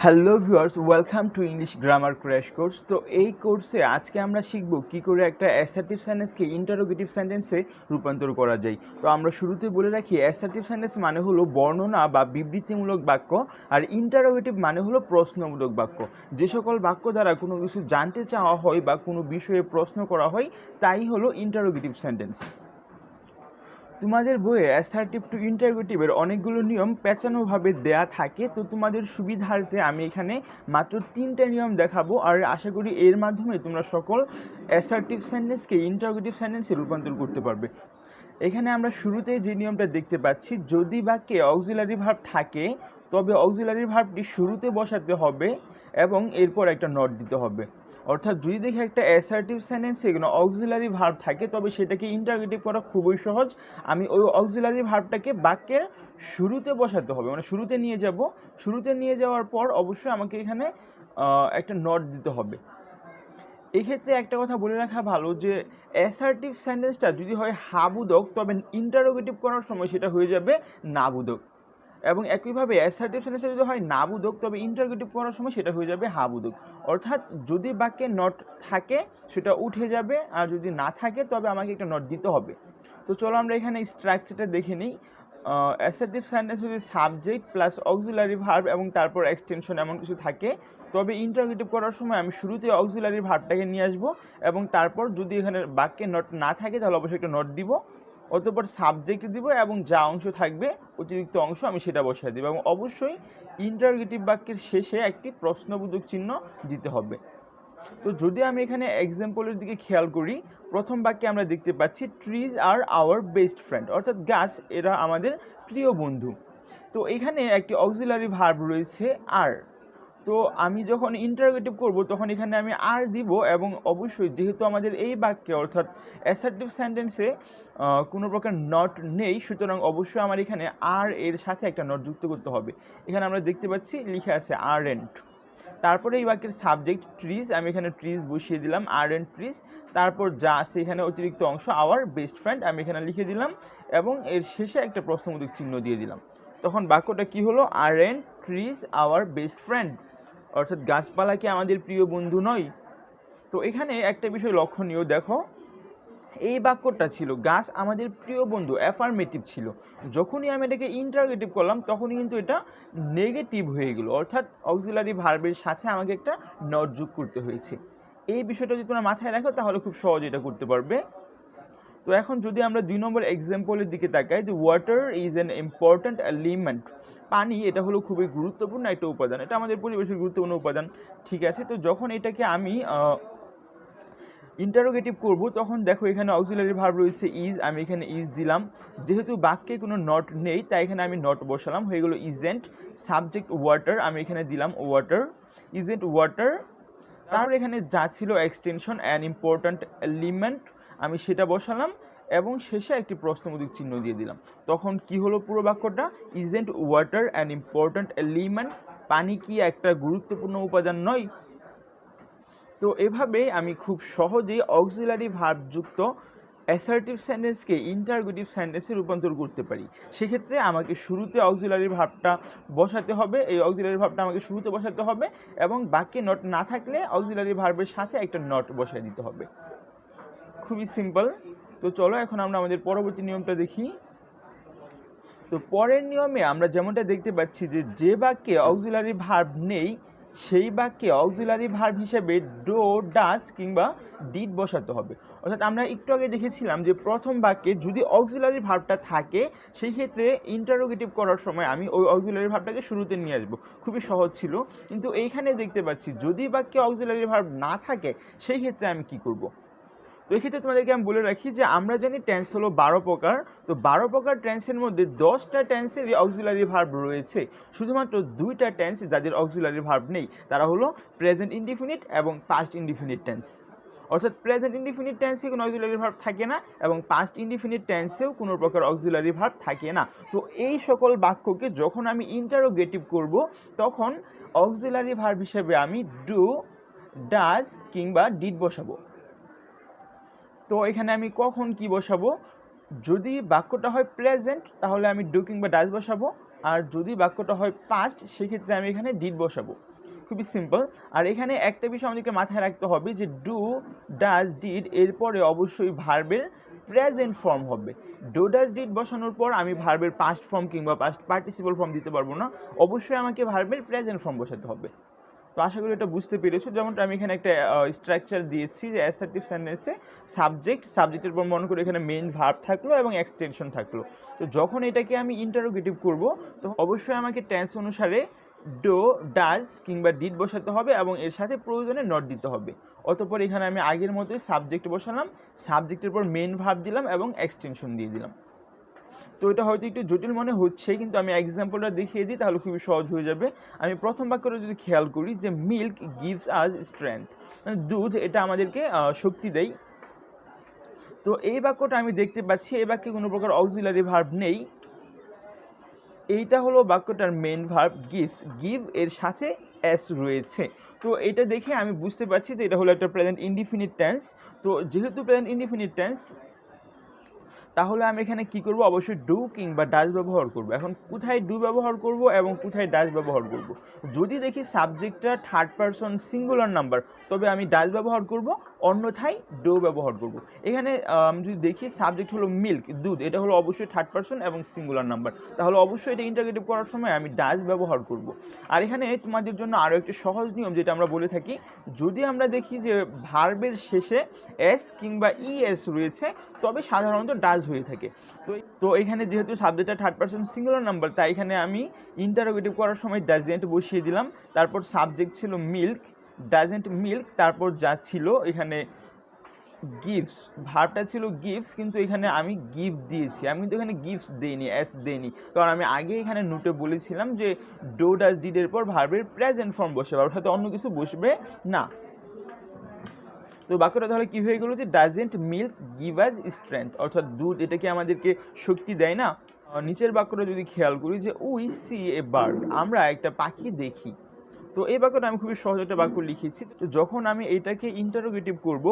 Hello viewers, welcome to English grammar crash course. তো এই কোর্সে আজকে আমরা শিখব কী করে একটা অ্যাসার্টিভ সেন্টেন্সকে ইন্টারোগেটিভ সেন্টেন্সে রূপান্তর করা যায়। তো আমরা শুরুতে বলে রাখি, অ্যাসার্টিভ সেন্টেন্স মানে হলো বর্ণনা বা বিবৃতিমূলক বাক্য, আর ইন্টারোগেটিভ মানে হলো প্রশ্নমূলক বাক্য। যে সকল বাক্য দ্বারা কোনো কিছু জানতে চাওয়া হয় বা কোনো বিষয়ে প্রশ্ন করা হয় তাই হলো ইন্টারোগেটিভ সেন্টেন্স। তোমাদের বইয়ে অ্যাসার্টিভ টু ইন্টারোগেটিভের অনেকগুলো নিয়ম পেঁচানোভাবে দেয়া থাকে। তো তোমাদের সুবিধার্থে আমি এখানে মাত্র 3টা নিয়ম দেখাবো, আর আশা করি এর মাধ্যমে তোমরা সকল অ্যাসার্টিভ সেন্টেন্সকে ইন্টারোগেটিভ সেন্টেন্সে রূপান্তর করতে পারবে। এখানে আমরা শুরুতে যে নিয়মটা দেখতে পাচ্ছি, যদি বাক্যে অক্সিলারি ভার্ব থাকে তবে অক্সিলারি ভার্বটি শুরুতে বসাতে হবে এবং এরপর একটা নট দিতে হবে। অর্থাৎ যদি দেখি একটা অ্যাসার্টিভ সেন্টেন্সে কোনো অক্সিলারি ভার্ব থাকে তবে সেটাকে ইন্টারোগেটিভ করা খুবই সহজ। আমি ওই অক্সিলারি ভার্বটাকে বাক্যের শুরুতে বসাতে হবে, মানে শুরুতে নিয়ে যাব। শুরুতে নিয়ে যাওয়ার পর অবশ্যই আমাকে এখানে একটা নট দিতে হবে। এক্ষেত্রে একটা কথা বলে রাখা ভালো যে অ্যাসার্টিভ সেন্টেন্সটা যদি হয় হাবোধক তবে ইন্টারোগেটিভ করার সময় সেটা হয়ে যাবে নাবোধক, এবং একইভাবে অ্যাসার্টিভ সেন্টেন্সটা যদি হয় নাবোধক তবে ইন্টারোগেটিভ করার সময় সেটা হয়ে যাবে হাবোধক। অর্থাৎ যদি বাক্যে নট থাকে সেটা উঠে যাবে, আর যদি না থাকে তবে আমাকে একটা নট দিতে হবে। তো চলো আমরা এখানে স্ট্রাকচারটা দেখে নিই। অ্যাসার্টিভ সেন্টেন্স যদি সাবজেক্ট প্লাস অক্সিলারি ভার্ব এবং তারপর এক্সটেনশন এমন কিছু থাকে তবে ইন্টারোগেটিভ করার সময় আমি শুরুতে অক্সিলারি ভার্বটাকে নিয়ে আসবো, এবং তারপর যদি এখানে বাক্যে নট না থাকে তাহলে অবশ্যই একটা নট দিব, অতঃপর সাবজেক্ট দিব এবং যা অংশ থাকবে অতিরিক্ত অংশ আমি সেটা বসাই দিব, এবং অবশ্যই ইন্টারোগেটিভ বাক্যের শেষে একটি প্রশ্নবোধক চিহ্ন দিতে হবে। তো যদি আমি এখানে এক্সাম্পলের দিকে খেয়াল করি, প্রথম বাক্যে আমরা দেখতে পাচ্ছি trees are hour best friend, অর্থাৎ গাছ এরা আমাদের প্রিয় বন্ধু। তো এখানে একটি অক্সিলারি ভার্ব রয়েছে আর। তো আমি যখন ইন্টারোগেটিভ করব তখন এখানে আমি আর দিব, এবং অবশ্যই যেহেতু আমাদের এই বাক্যে অর্থাৎ অ্যাসার্টিভ সেন্টেন্সে কোনো প্রকার নট নেই, সুতরাং অবশ্যই আমার এখানে আর এর সাথে একটা নট যুক্ত করতে হবে। এখানে আমরা দেখতে পাচ্ছি লিখে আছে আর এন্ড। তারপরে এই বাক্যের সাবজেক্ট ট্রিজ, আমি এখানে ট্রিজ বসিয়ে দিলাম, আর এন্ড ট্রিজ। তারপর যা আছে এখানে অতিরিক্ত অংশ আওয়ার বেস্ট ফ্রেন্ড আমি এখানে লিখে দিলাম, এবং এর শেষে একটা প্রশ্নবোধক চিহ্ন দিয়ে দিলাম। তখন বাক্যটা কি হলো? আর and trees our best friend, অর্থাৎ গাছপালা কি আমাদের প্রিয় বন্ধু নয়? তো এখানে একটা বিষয় লক্ষণীয়, দেখো এই বাক্যটা ছিল গাছ আমাদের প্রিয় বন্ধু, অ্যাফার্মেটিভ ছিল। যখনই আমি এটাকে ইন্টারোগেটিভ করলাম তখনই কিন্তু এটা নেগেটিভ হয়ে গেল, অর্থাৎ অক্সিলারি ভার্বের সাথে আমাকে একটা নট যোগ করতে হয়েছে। এই বিষয়টা যদি তোমরা মাথায় রাখো তাহলে খুব সহজে এটা করতে পারবে। তো এখন যদি আমরা 2 নম্বর এক্সাম্পলের দিকে তাকাই, যে water is an important element, পানি এটা হলো খুবই গুরুত্বপূর্ণ একটা উপাদান, এটা আমাদের পরিবেশের গুরুত্বপূর্ণ উপাদান। ঠিক আছে, তো যখন এটাকে আমি ইন্টারোগেটিভ করব তখন দেখো এখানে অক্সিলারি ভার্ব রয়েছে ইজ, আমি এখানে ইজ দিলাম। যেহেতু বাক্যে কোনো নট নেই তাই এখানে আমি নট বসালাম, হয়ে গেলো ইজেন্ট। সাবজেক্ট ওয়াটার, আমি এখানে দিলাম ওয়াটার, ইজেন্ট ওয়াটার। তারপর এখানে যা ছিল এক্সটেনশন অ্যান ইম্পর্ট্যান্ট এলিমেন্ট, আমি সেটা বসালাম, এবং শেষে একটি প্রশ্নবোধক চিহ্ন দিয়ে দিলাম। তখন কি হলো পুরো বাক্যটা? Isn't water an important element, পানি কি একটা গুরুত্বপূর্ণ উপাদান নয়? তো এভাবে আমি খুব সহজেই অক্সিলারি ভার্বযুক্ত অ্যাসার্টিভ সেন্টেন্সকে ইন্টারোগেটিভ সেন্টেন্সে রূপান্তর করতে পারি। সেক্ষেত্রে আমাকে শুরুতে অক্সিলারি ভার্বটা বসাতে হবে, এই অক্সিলারি ভার্বটা আমাকে শুরুতে বসাতে হবে, এবং বাক্যে নট না থাকলে অক্সিলারি ভার্বের সাথে একটা নট বসায় দিতে হবে। খুবই সিম্পল। তো চলো এখন আমরা আমাদের পরবর্তী নিয়মটা দেখি। তো পরের নিয়মে আমরা যেমনটা দেখতে পাচ্ছি যে বাক্যে অক্সিলারি ভার্ব নেই সেই বাক্যে অক্সিলারি ভার্ব হিসেবে ডো, ডাজ কিংবা ডিড বসাতে হবে। অর্থাৎ আমরা একটু আগে দেখেছিলাম যে প্রথম বাক্যে যদি অক্সিলারি ভার্বটা থাকে সেই ক্ষেত্রে ইন্টারোগেটিভ করার সময় আমি ওই অক্সিলারি ভার্বটাকে শুরুতে নিয়ে আসবো, খুবই সহজ ছিল। কিন্তু এইখানে দেখতে পাচ্ছি যদি বাক্যে অক্সিলারি ভার্ব না থাকে সেই ক্ষেত্রে আমি কি করব? তো এক্ষেত্রে তোমাদেরকে আমি বলে রাখি যে আমরা জানি টেন্স হলো 12 প্রকার। তো 12 প্রকার টেন্সের মধ্যে 10টা টেন্সের অক্সিলারি ভার্ব রয়েছে, শুধুমাত্র 2টা টেন্স যাদের অক্সিলারি ভার্ব নেই, তারা হলো প্রেজেন্ট ইনডিফিনিট এবং পাস্ট ইনডিফিনিট টেন্স। অর্থাৎ প্রেজেন্ট ইনডিফিনিট টেন্সে কোনো অক্সিলারি ভার্ব থাকে না, এবং পাস্ট ইনডিফিনিট টেন্সেও কোনো প্রকার অক্সিলারি ভার্ব থাকে না। তো এই সকল বাক্যকে যখন আমি ইন্টারোগেটিভ করব তখন অক্সিলারি ভার্ব হিসেবে আমি ডু, ডাজ কিংবা ডিড বসাবো। তো এখানে আমি কখন কি বসাবো? যদি বাক্যটা হয় প্রেজেন্ট তাহলে আমি ডু কিংবা ডাজ বসাবো, আর যদি বাক্যটা হয় পাস্ট সেক্ষেত্রে আমি এখানে ডিড বসাবো। খুবই সিম্পল। আর এখানে একটা বিষয় আমাদেরকে মাথায় রাখতে হবে যে ডু, ডাজ, ডিড এরপরে অবশ্যই ভার্বের প্রেজেন্ট ফর্ম হবে। ডু, ডাজ, ডিড বসানোর পর আমি ভার্বের পাস্ট ফর্ম কিংবা পাস্ট পার্টিসিপল ফর্ম দিতে পারবো না, অবশ্যই আমাকে ভার্বের প্রেজেন্ট ফর্ম বসাতে হবে। তো আশা করি এটা বুঝতে পেরেছো। যেমনটা আমি এখানে একটা স্ট্রাকচার দিয়েছি যে অ্যাসার্টিভ সেন্টেন্সে সাবজেক্টের পর মনে করে এখানে মেইন ভার্ব থাকলো এবং এক্সটেনশন থাকলো। তো যখন এটাকে আমি ইন্টারোগেটিভ করব তো অবশ্যই আমাকে টেন্স অনুসারে ডো, ডাজ কিংবা ডিড বসাতে হবে এবং এর সাথে প্রয়োজনে নট দিতে হবে। অতঃপর এখানে আমি আগের মতোই সাবজেক্ট বসালাম, সাবজেক্টের পর মেইন ভার্ব দিলাম এবং এক্সটেনশন দিয়ে দিলাম। তো এটা হয়তো একটু জটিল মনে হচ্ছে, কিন্তু আমি এক্সাম্পলটা দেখিয়ে দিই তাহলে খুবই সহজ হয়ে যাবে। আমি প্রথম বাক্যটা যদি খেয়াল করি যে মিল্ক গিভস আস স্ট্রেংথ, মানে দুধ এটা আমাদেরকে শক্তি দেয়। তো এই বাক্যটা আমি দেখতে পাচ্ছি এই বাক্যে কোনো প্রকার অক্সিলারি ভার্ব নেই। এইটা হলো বাক্যটার মেন ভার্ব গিভস, গিভ এর সাথে এস রয়েছে। তো এটা দেখে আমি বুঝতে পারছি যে এটা হলো একটা প্রেজেন্ট ইনডিফিনিট টেন্স। তো যেহেতু প্রেজেন্ট ইনডিফিনিট টেন্স তাহলে আমি এখানে কি করব, অবশ্যই ডু কিংবা ডাজ ব্যবহার করব। এখন কোথায় ডু ব্যবহার করব এবং কোথায় ডাজ ব্যবহার করব? যদি দেখি সাবজেক্টটা থার্ড পারসন সিঙ্গুলার নাম্বার তবে আমি ডাজ ব্যবহার করব, অন্যথায় ডু ব্যবহার করব। এখানে আমি যদি দেখি সাবজেক্ট হলো মিল্ক দুধ, এটা হলো অবশ্যই থার্ড পারসন এবং সিঙ্গুলার নাম্বার, তাহলে অবশ্যই এটা ইন্টারগেটিভ করার সময় আমি ডাজ ব্যবহার করব। আর এখানে তোমাদের জন্য আরও একটি সহজ নিয়ম যেটা আমরা বলে থাকি, যদি আমরা দেখি যে ভার্বের শেষে এস কিংবা ইএস রয়েছে তবে সাধারণত ডাজ হয়ে থাকে। তো এখানে যেহেতু সাবজেক্টটা থার্ড পারসন সিঙ্গুলার নাম্বার তাই এখানে আমি ইন্টারোগেটিভ করার সময় ডাজেন্ট বসিয়ে দিলাম। তারপর সাবজেক্ট ছিল মিল্ক, ডাজেন্ট মিল্ক, তারপর যা ছিল এখানে গিভস, ভার্বটা ছিল গিভস কিন্তু এখানে আমি গিভ দিয়েছি, আমি কিন্তু এখানে গিভস দেইনি, এস দেইনি, কারণ আমি আগে এখানে নোটে বলেছিলাম যে ডো, ডাজ, ডিডের পর ভার্বের প্রেজেন্ট ফর্ম বসবে, ওর সাথে অন্য কিছু বসবে না। তো বাক্যটা তাহলে কী হয়ে গেলো যে doesn't milk give us strength, অর্থাৎ দুধ এটা কি আমাদেরকে শক্তি দেয় না। নিচের বাক্যটা যদি খেয়াল করি যে উই সি এ বার্ড, আমরা একটা পাখি দেখি। তো এই বাক্যটা আমি খুবই সহজ একটা বাক্য লিখেছি। তো যখন আমি এইটাকে ইন্টারোগেটিভ করব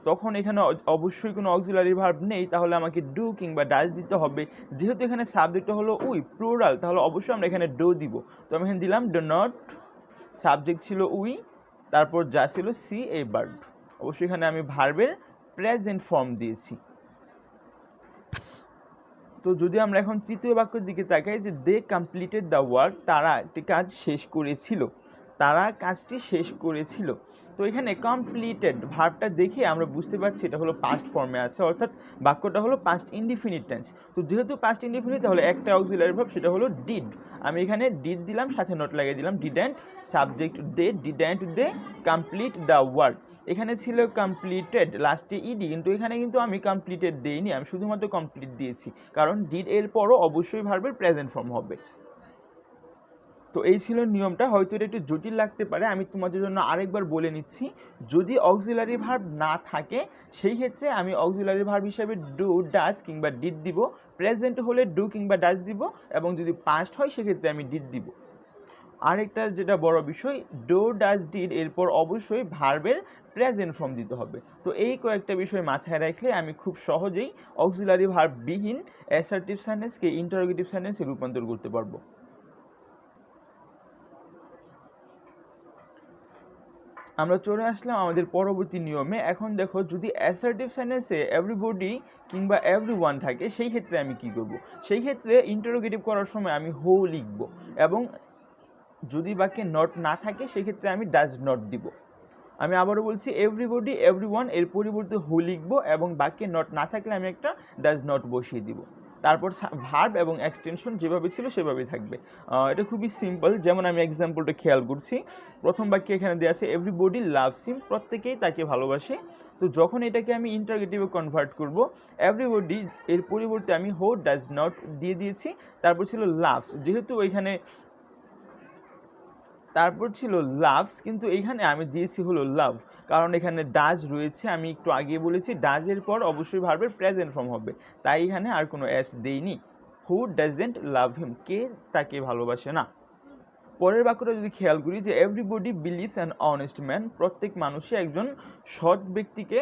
তখন এখানে অবশ্যই কোনো অক্সিলারি ভার্ব নেই, তাহলে আমাকে ডু কিংবা ডাজ দিতে হবে। যেহেতু এখানে সাবজেক্টটা হলো উই প্লুরাল তাহলে অবশ্যই আমরা এখানে ডো দিব। তো আমি এখানে দিলাম ডো নট, সাবজেক্ট ছিল উই, তারপর যা ছিল সি এ বার্ড, অবশ্যই এখানে আমি ভার্বের প্রেজেন্ট ফর্ম দিয়েছি। তো যদি আমরা এখন তৃতীয় বাক্যের দিকে তাকাই যে দে কমপ্লিটেড দ্য ওয়ার্ক, তারা একটি কাজ শেষ করেছিল, তারা কাজটি শেষ করেছিল। তো এখানে কমপ্লিটেড ভার্বটা দেখে আমরা বুঝতে পারছি এটা হলো পাস্ট ফর্মে আছে, অর্থাৎ বাক্যটা হলো পাস্ট ইনডিফিনিট টেন্স। তো যেহেতু পাস্ট ইনডিফিনিট তাহলে একটা অক্সিলারি ভার্ব সেটা হলো ডিড, আমি এখানে ডিড দিলাম, সাথে নোট লাগিয়ে দিলাম didn't, subject they, didn't they complete the work. এখানে ছিল কমপ্লিটেড লাস্টে ইডি, কিন্তু এখানে কিন্তু আমি কমপ্লিটেড দেইনি, আমি শুধুমাত্র কমপ্লিট দিয়েছি, কারণ ডিড এর পরও অবশ্যই ভার্বের প্রেজেন্ট ফর্ম হবে। তো এই ছিল নিয়মটা, হয়তো এটা একটু জটিল লাগতে পারে, আমি তোমাদের জন্য আরেকবার বলে নিচ্ছি। যদি অক্সিলারি ভার্ব না থাকে সেই ক্ষেত্রে আমি অক্সিলারি ভার্ব হিসাবে ডু, ডাজ কিংবা ডিড দিব, প্রেজেন্ট হলে ডু কিংবা ডাজ দিব, এবং যদি পাস্ট হয় সেক্ষেত্রে আমি ডিড দিব। আরেকটা যেটা বড় বিষয়, ডো, ডাজ, ডিড এরপর অবশ্যই ভার্বের প্রেজেন্ট ফর্ম দিতে হবে। তো এই কয়েকটা বিষয় মাথায় রাখলে আমি খুব সহজেই অক্সিলারি ভার্ব বিহীন অ্যাসার্টিভ সেন্টেন্সকে ইন্টারোগেটিভ সেন্টেন্সে রূপান্তর করতে পারবো। আমরা চলে আসলাম আমাদের পরবর্তী নিয়মে। এখন দেখো, যদি অ্যাসার্টিভ সেন্টেন্সে এভরিবডি কিংবা এভরিওয়ান থাকে সেই ক্ষেত্রে আমি কি করব? সেই ক্ষেত্রে ইন্টারোগেটিভ করার সময় আমি হো লিখব, এবং যদি বাক্যে নট না থাকে সেক্ষেত্রে আমি ডাজ নট দিব। আমি আবারও বলছি, এভরিবডি, এভরিওয়ান এর পরিবর্তে হো লিখব, এবং বাক্যে নট না থাকলে আমি একটা ডাজ নট বসিয়ে দিব। তারপর ভার্ব এবং এক্সটেনশন যেভাবে ছিল সেভাবেই থাকবে। এটা খুবই সিম্পল। যেমন আমি এক্সাম্পলটা খেয়াল করছি, প্রথম বাক্যে এখানে দেওয়া আছে এভরিবডি লাভস হিম, প্রত্যেকেই তাকে ভালোবাসে। তো যখন এটাকে আমি ইন্টারগেটিভে কনভার্ট করব, এভরিবডি এর পরিবর্তে আমি হো ডাজ নট দিয়ে দিয়েছি। তারপর ছিল লাভস, যেহেতু ওইখানে তারপর ছিল লাভস, কিন্তু এইখানে আমি দিয়েছি হলো লাভ, কারণ এখানে ডাজ রয়েছে। আমি একটু আগে বলেছি ডাজের পর অবশ্যই ভার্বের প্রেজেন্ট ফর্ম হবে, তাই এখানে আর কোনো এস দেইনি। হু ডাজেন্ট লাভ হিম, কে তাকে ভালোবাসে না। পরের বাক্যটা যদি খেয়াল করি যে everybody believes an honest man, প্রত্যেক মানুষই একজন সৎ ব্যক্তিকে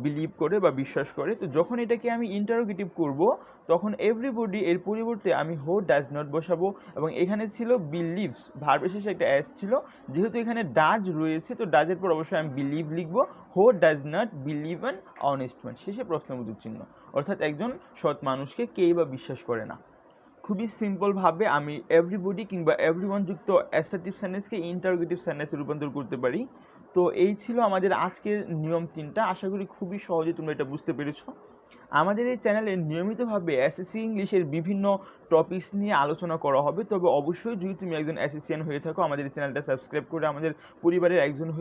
বিলিভ করে বা বিশ্বাস করে। তো যখন এটাকে আমি ইন্টারোগেটিভ করব তখন এভরিবডি এর পরিবর্তে আমি হো ডাজ নট বসাবো, এবং এখানে ছিল বিলিভস, ভার্বের শেষে একটা অ্যাস ছিল, যেহেতু এখানে ডাজ রয়েছে তো ডাজের পর অবশ্যই আমি বিলিভ লিখবো। হো does not believe an honest man, শেষে প্রশ্নবোধক চিহ্ন, অর্থাৎ একজন সৎ মানুষকে কেই বা বিশ্বাস করে না। খুবই সিম্পলভাবে আমি এভরিবডি কিংবা এভরিওয়ান যুক্ত অ্যাসার্টিভ সেন্টেন্সকে ইন্টারোগেটিভ সেন্টেন্সে রূপান্তর করতে পারি। তো এই ছিল আমাদের আজকের নিয়ম 3টা। আশা করি খুবই সহজে তোমরা এটা বুঝতে পেরেছো। আমাদের এই চ্যানেলে নিয়মিতভাবে এসএসসি ইংলিশের বিভিন্ন টপিকস নিয়ে আলোচনা করা হবে, তবে অবশ্যই যদি তুমি একজন এসএসসিয়ান হয়ে থাকো আমাদের এই চ্যানেলটা সাবস্ক্রাইব করে আমাদের পরিবারের একজন হয়ে